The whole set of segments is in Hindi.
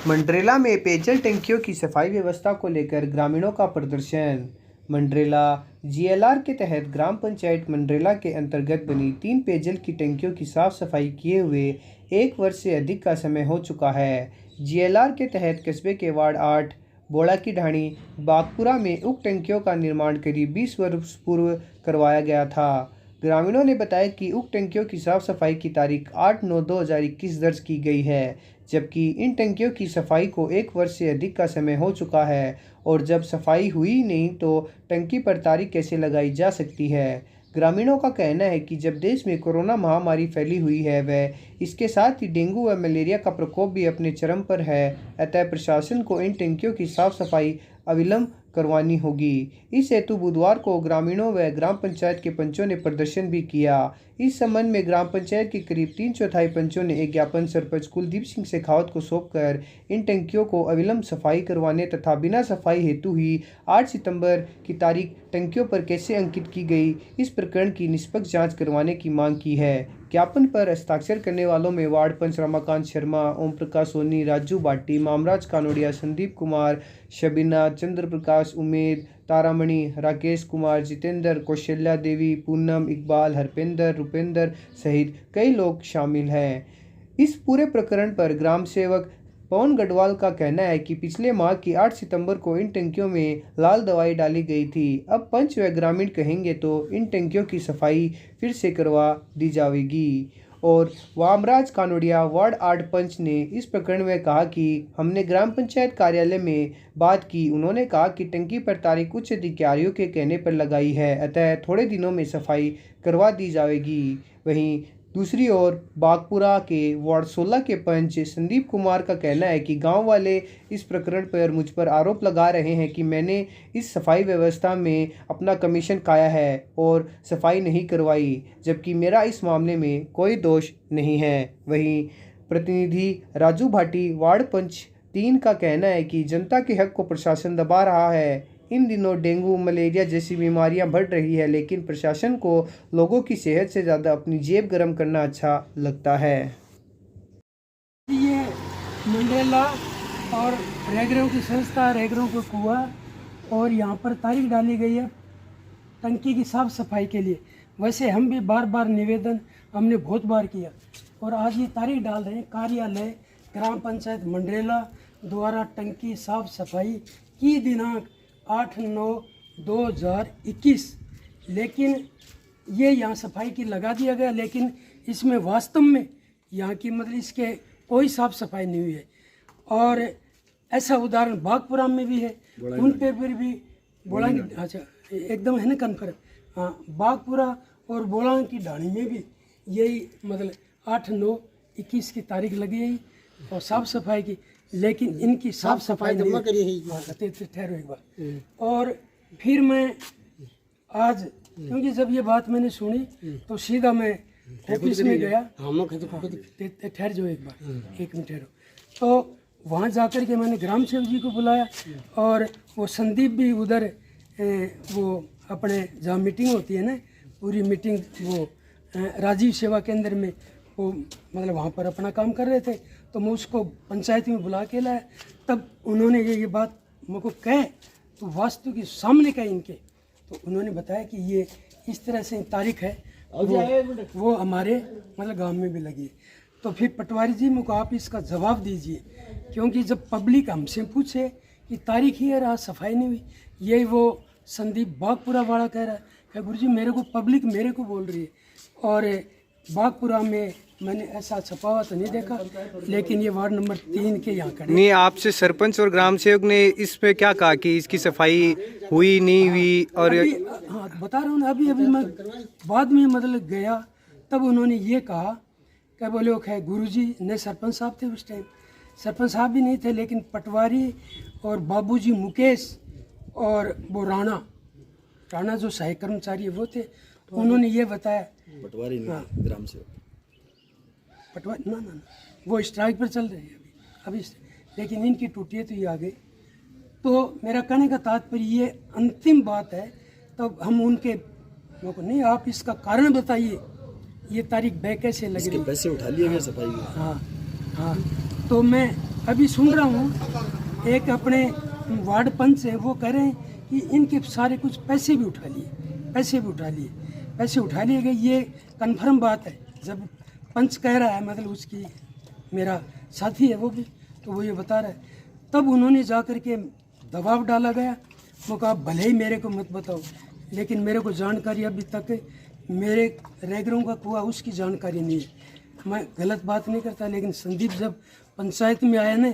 मंडरेला में पेयजल टंकियों की सफाई व्यवस्था को लेकर ग्रामीणों का प्रदर्शन। मंडरेला जीएलआर के तहत ग्राम पंचायत मंडरेला के अंतर्गत बनी 3 पेयजल की टंकियों की साफ सफाई किए हुए 1 वर्ष से अधिक का समय हो चुका है। जीएलआर के तहत कस्बे के वार्ड 8 बोड़ा की ढाणी बागपुरा में उक्त टंकियों का निर्माण करीब 20 वर्ष पूर्व करवाया गया था। ग्रामीणों ने बताया कि उक्त टंकियों की साफ सफाई की तारीख 8/9/2021 दर्ज की गई है, जबकि इन टंकियों की सफाई को 1 वर्ष से अधिक का समय हो चुका है और जब सफाई हुई नहीं तो टंकी पर तारीख कैसे लगाई जा सकती है। ग्रामीणों का कहना है कि जब देश में कोरोना महामारी फैली हुई है वह इसके साथ ही डेंगू व मलेरिया का प्रकोप भी अपने चरम पर है, अतः प्रशासन को इन टंकियों की साफ सफाई अविलंब करवानी होगी। इस हेतु बुधवार को ग्रामीणों व ग्राम पंचायत के पंचों ने प्रदर्शन भी किया। इस संबंध में ग्राम पंचायत के करीब 3/4 पंचों ने एक ज्ञापन सरपंच कुलदीप सिंह शेखावत को सौंपकर इन टंकियों को अविलंब सफाई करवाने तथा बिना सफाई हेतु ही 8 सितंबर की तारीख टंकियों पर कैसे अंकित की गई, इस प्रकरण की निष्पक्ष जांच करवाने की मांग की है। ज्ञापन पर हस्ताक्षर करने वालों में वार्ड पंच रमाकांत शर्मा, ओम प्रकाश सोनी, राजू भाटी, मामराज कानोड़िया, संदीप कुमार, शबीना, चंद्र प्रकाश, उमेद, तारामणि, राकेश कुमार, जितेंद्र, कौशल्या देवी, पूनम, इकबाल, हरपेंद्र, रुपेंद्र सहित कई लोग शामिल हैं। इस पूरे प्रकरण पर ग्राम सेवक पवन गढ़वाल का कहना है कि पिछले माह की 8 सितंबर को इन टंकियों में लाल दवाई डाली गई थी। अब पंच व ग्रामीण कहेंगे तो इन टंकियों की सफाई फिर से करवा दी जाएगी। और वामराज कानोड़िया वार्ड 8 पंच ने इस प्रकरण में कहा कि हमने ग्राम पंचायत कार्यालय में बात की, उन्होंने कहा कि टंकी पर तारीख उच्च अधिकारियों के कहने पर लगाई है, अतः थोड़े दिनों में सफाई करवा दी जाएगी। वहीं दूसरी ओर बागपुरा के वार्ड 16 के पंच संदीप कुमार का कहना है कि गांव वाले इस प्रकरण पर मुझ पर आरोप लगा रहे हैं कि मैंने इस सफाई व्यवस्था में अपना कमीशन खाया है और सफाई नहीं करवाई, जबकि मेरा इस मामले में कोई दोष नहीं है। वहीं प्रतिनिधि राजू भाटी वार्ड पंच 3 का कहना है कि जनता के हक को प्रशासन दबा रहा है। इन दिनों डेंगू मलेरिया जैसी बीमारियां बढ़ रही है, लेकिन प्रशासन को लोगों की सेहत से ज़्यादा अपनी जेब गर्म करना अच्छा लगता है। ये मंडरेला और रेगरों की संस्था, रेगरों को कुआ, और यहाँ पर तारीख डाली गई है टंकी की साफ सफाई के लिए। वैसे हम भी बार बार निवेदन हमने बहुत बार किया और आज ये तारीख डाल रहे हैं कार्यालय ग्राम पंचायत मंडरेला द्वारा टंकी साफ सफाई की दिनांक 8/9/2021, लेकिन ये यहाँ सफाई की लगा दिया गया, लेकिन इसमें वास्तव में यहाँ की मतलब इसके कोई साफ सफाई नहीं हुई है। और ऐसा उदाहरण बागपुरा में भी है, उन पे भी बोलांग, अच्छा एकदम है ना कन्फर्म, हाँ, बागपुरा और बोलांग की ढाणी में भी यही मतलब 8/9/21 की तारीख लगी है और साफ सफाई की, लेकिन इनकी साफ सफाई जमा करिए ठहरो एक बार। और फिर मैं आज क्योंकि जब ये बात मैंने सुनी तो सीधा मैं ऑफिस में गया, ठहर जाओ एक बार, 1 मिनट ठहरो। तो वहाँ जाकर के मैंने ग्राम सेवक जी को बुलाया और वो संदीप भी उधर वो अपने जहाँ मीटिंग होती है ना, पूरी मीटिंग वो राजीव सेवा केंद्र में वो मतलब वहाँ पर अपना काम कर रहे थे, तो मैं उसको पंचायत में बुला के लाया। तब उन्होंने ये बात मुझको कहे तो वास्तु के सामने कहे इनके, तो उन्होंने बताया कि ये इस तरह से तारीख है, वो हमारे मतलब गांव में भी लगी है। तो फिर पटवारी जी मुझको आप इसका जवाब दीजिए, क्योंकि जब पब्लिक हमसे पूछे कि तारीख ही है आज सफाई नहीं हुई, यही वो संदीप बागपुरा वाला कह रहा है गुरु जी मेरे को पब्लिक मेरे को बोल रही है, और बागपुरा में मैंने ऐसा छपा हुआ तो नहीं देखा, लेकिन ये वार्ड नंबर 3 के यहाँ खड़े नहीं, आपसे सरपंच और ग्राम सेवक ने इस पे क्या कहा कि इसकी सफाई हुई नहीं हुई? और हाँ बता रहा हूँ ना, अभी मैं बाद में मतलब गया तब उन्होंने ये कहा, क्या बोले वो है गुरुजी ने, सरपंच साहब थे उस टाइम, सरपंच साहब भी नहीं थे, लेकिन पटवारी और बाबूजी मुकेश और वो राणा जो सहायक कर्मचारी वो थे, तो उन्होंने ये बताया, पटवारी नहीं, ग्राम सेवक पटवारी ना वो स्ट्राइक पर चल रहे हैं अभी, लेकिन इनकी टूटी है तो ये आ गए। तो मेरा कहने का तात्पर्य ये अंतिम बात है, तब हम उनके को नहीं, आप इसका कारण बताइए, ये तारीख बै कैसे लगी, पैसे उठा लिए गए सफाई में। हाँ हाँ, तो मैं अभी सुन रहा हूँ एक अपने वार्ड पंच है, वो कह रहे हैं कि इनके सारे कुछ पैसे भी उठा लिए पैसे उठा लिए गए। ये कन्फर्म बात है, जब पंच कह रहा है, मतलब उसकी मेरा साथी है वो भी, तो वो ये बता रहा है। तब उन्होंने जा कर के दबाव डाला गया, वो कहा भले ही मेरे को मत बताओ, लेकिन मेरे को जानकारी अभी तक मेरे रैगरों का कुआ उसकी जानकारी नहीं है। मैं गलत बात नहीं करता, लेकिन संदीप जब पंचायत में आया ना,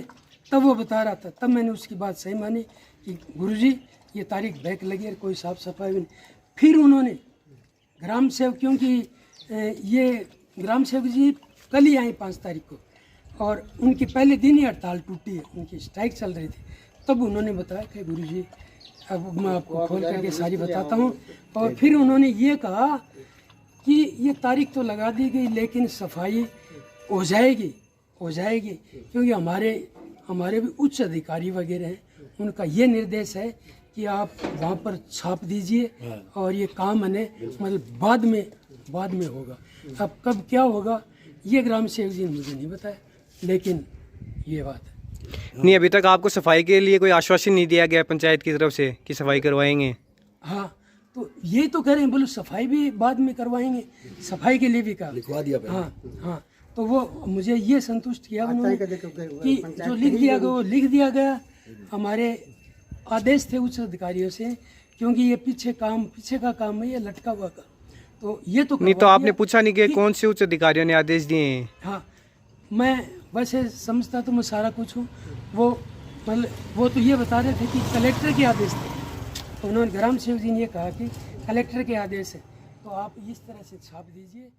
तब वो बता रहा था, तब मैंने उसकी बात सही मानी कि गुरुजी ये तारीख बैक लगी और कोई साफ सफाई भी नहीं। फिर उन्होंने ग्राम सेवक, क्योंकि ये ग्राम सेवक जी कल ही आए 5 तारीख को, और उनकी पहले दिन ही हड़ताल टूटी है, उनकी स्ट्राइक चल रही थी। तब उन्होंने बताया कि गुरुजी अब मैं आपको खोल करके सारी बताता हूँ। और फिर उन्होंने ये कहा कि ये तारीख तो लगा दी गई, लेकिन सफाई हो जाएगी, क्योंकि हमारे भी उच्च अधिकारी वगैरह हैं, उनका ये निर्देश है कि आप वहाँ पर छाप दीजिए और ये काम है मतलब बाद में होगा। अब कब क्या होगा ये ग्राम सेवक जी ने मुझे नहीं बताया, लेकिन ये बात है। नहीं, अभी तक आपको सफाई के लिए कोई आश्वासन नहीं दिया गया पंचायत की तरफ से कि सफाई करवाएंगे? हाँ, तो ये तो कह रहे हैं, बोलो सफाई भी बाद में करवाएंगे, सफाई के लिए भी कहा, लिखवा दिया पहले। हाँ, तो वो मुझे ये संतुष्ट किया उन्होंने कि जो लिख दिया गया वो लिख दिया गया। हमारे आदेश थे उच्च अधिकारियों से, क्योंकि ये पीछे का काम है, ये लटका हुआ का, तो ये तो नहीं, तो आपने पूछा नहीं कि कौन से उच्च अधिकारियों ने आदेश दिए हैं? हाँ, मैं वैसे समझता तो मैं सारा कुछ हूँ, वो मतलब वो तो ये बता रहे थे कि कलेक्टर के आदेश थे, तो उन्होंने ग्राम सेवक जी ने ये कहा कि कलेक्टर के आदेश है, तो आप इस तरह से छाप दीजिए।